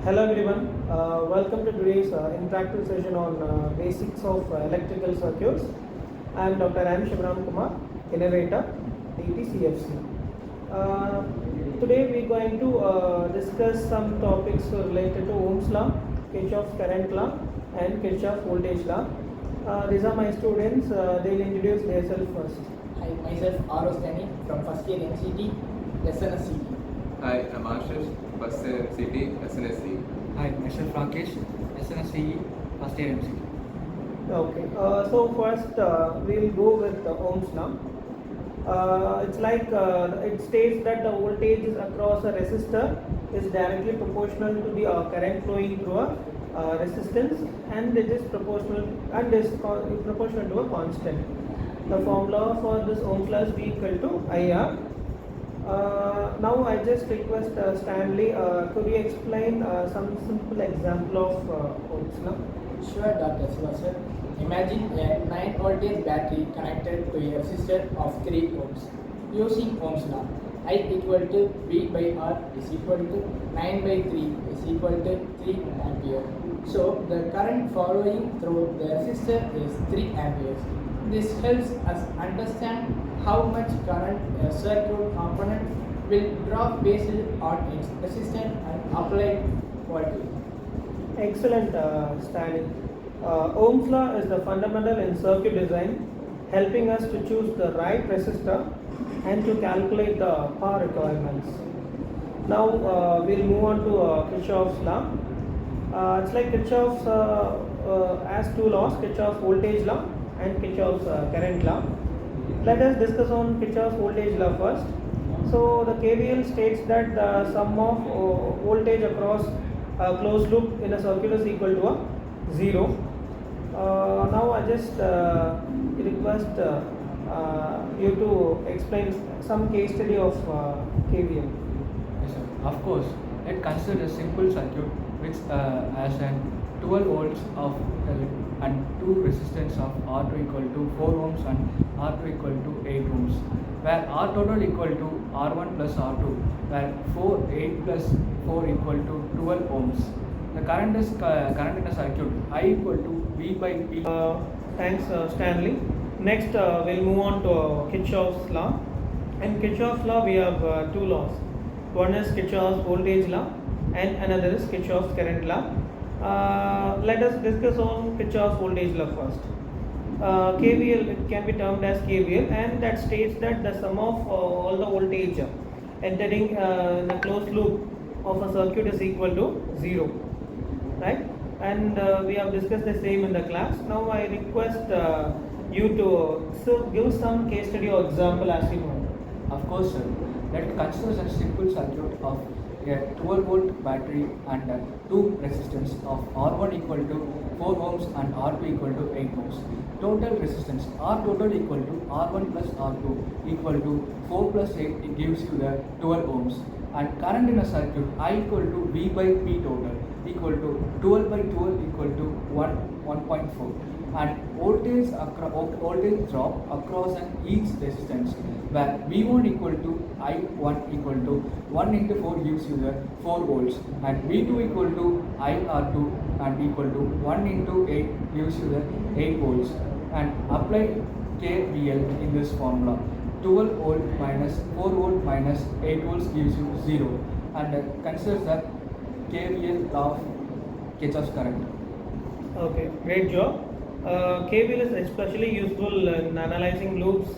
Hello everyone, welcome to today's interactive session on basics of electrical circuits. I am Dr.M.Siva Ramkumar, innovator, CFC. Today we are going to discuss some topics related to Ohm's law, Kirchhoff's current law and Kirchhoff's voltage law. These are my students, they will introduce themselves first. Hi, myself R.O. Stani from first year NCT, SNS. Hi, I'm Ashish, first year MCT, SNSD. Hi, myself Rakesh, SNS first year MCT. Okay, so first we'll go with the Ohm's law. It's like it states that the voltage is across a resistor is directly proportional to the current flowing through a resistance, and it is proportional to a constant. The formula for this Ohm's law is V equal to IR. Now I just request Stanley, could you explain some simple example of Ohm's law? Sure, Dr. Siva sir. Imagine a 9 voltage battery connected to a resistor of 3 ohms. Using Ohm's law, I equal to V by R is equal to 9 by 3 is equal to 3 ampere. So the current flowing through the resistor is 3 amperes. This helps us understand how much current a circuit component will drop based on its resistance and applied voltage. Excellent, Stanley. Ohm's law is the fundamental in circuit design, helping us to choose the right resistor and to calculate the power requirements. Now we'll move on to Kirchhoff's law. It's like Kirchhoff's has two laws: Kirchhoff's voltage law and Kirchhoff's current law. Let us discuss on Kirchhoff's voltage law first. So the KVL states that the sum of voltage across a closed loop in a circuit is equal to a 0. Now I just request you to explain some case study of KVL. Yes, sir. Of course, let's consider a simple circuit which has an 12 volts of and two resistance of R2 equal to 4 ohms and R2 equal to 8 ohms, where R total equal to R1 plus R2, where 8 plus 4 equal to 12 ohms. The current in a circuit I equal to V by P. Thanks, Stanley. Next, we'll move on to Kirchhoff's law. In Kirchhoff's law, we have two laws. One is Kirchhoff's voltage law, and another is Kirchhoff's current law. Let us discuss on Kirchhoff's voltage law first. KVL, it can be termed as KVL, and that states that the sum of all the voltage entering in a closed loop of a circuit is equal to 0. Right? And we have discussed the same in the class. Now I request you to give some case study or example as you know. Of course, sir. Let's consider a simple circuit of a 12 volt battery and two resistance of R1 equal to 4 ohms and R2 equal to 8 ohms. Total resistance R total equal to R1 plus R2 equal to 4 plus 8, it gives you the 12 ohms. And current in a circuit I equal to V by P total equal to 12 by 12 equal to 1.4. And voltage drop across each resistance, where V1 equal to I1 equal to 1 into 4 gives you the 4 volts, and V2 equal to IR2 and equal to 1 into 8 gives you the 8 volts. And apply KVL in this formula. 12 volt minus 4 volt minus 8 volts gives you 0. And consider the KVL of Kirchhoff's current. Okay, great job. KVL is especially useful in analyzing loops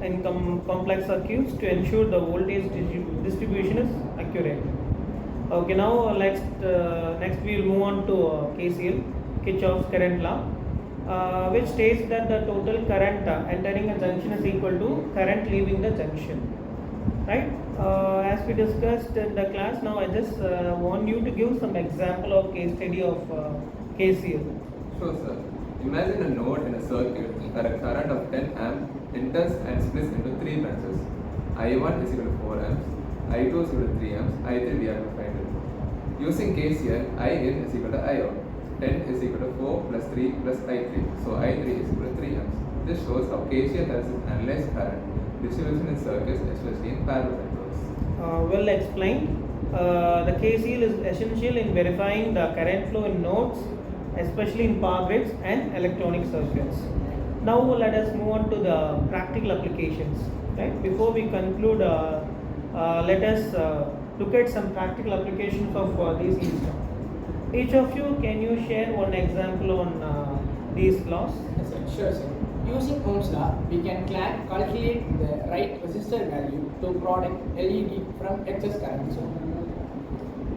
in complex circuits to ensure the voltage distribution is accurate. Okay, now next we will move on to KCL, Kirchhoff's current law, which states that the total current entering a junction is equal to current leaving the junction. Right? As we discussed in the class, now I just want you to give some example of case study of KCL. Sure, sir. Imagine a node in a circuit where a current of 10 amp enters and splits into 3 branches. I1 is equal to 4 amps, I2 is equal to 3 amps, I3 we have to find it. Using KCL, I in is equal to I out. 10 is equal to 4 plus 3 plus I3. So I3 is equal to 3 amps. This shows how KCL helps us analyze current distribution in circuits, especially in parallel networks. Well explained. The KCL is essential in verifying the current flow in nodes, especially in power grids and electronic circuits. Now let us move on to the practical applications. Right? Before we conclude, let us look at some practical applications of these systems. Each of you, can you share one example on these laws? Yes, sir. Sure, sir. Using Ohm's law, we can calculate the right resistor value to product LED from excess current.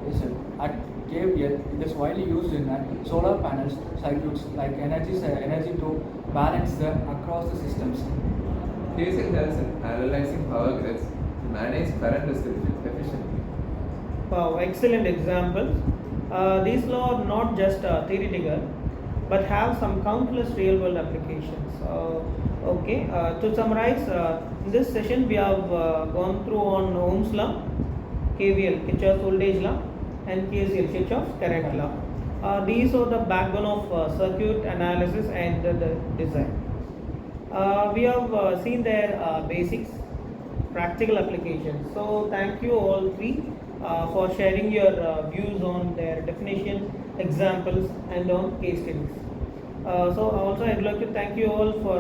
Yes, sir. At KVL, it is widely used in solar panels circuits like energy to balance the across the systems. KCL helps in analyzing power grids to manage current distribution efficiently. Wow, excellent examples. These laws are not just theoretical, but have some countless real-world applications. To summarize, in this session we have gone through on Ohm's law, KVL, Kirchhoff's voltage law, and KCL, Kirchhoff's current law. These are the backbone of circuit analysis and the design. We have seen their basics, practical applications. So thank you all three for sharing your views on their definition, examples, and on case studies. So also I'd like to thank you all for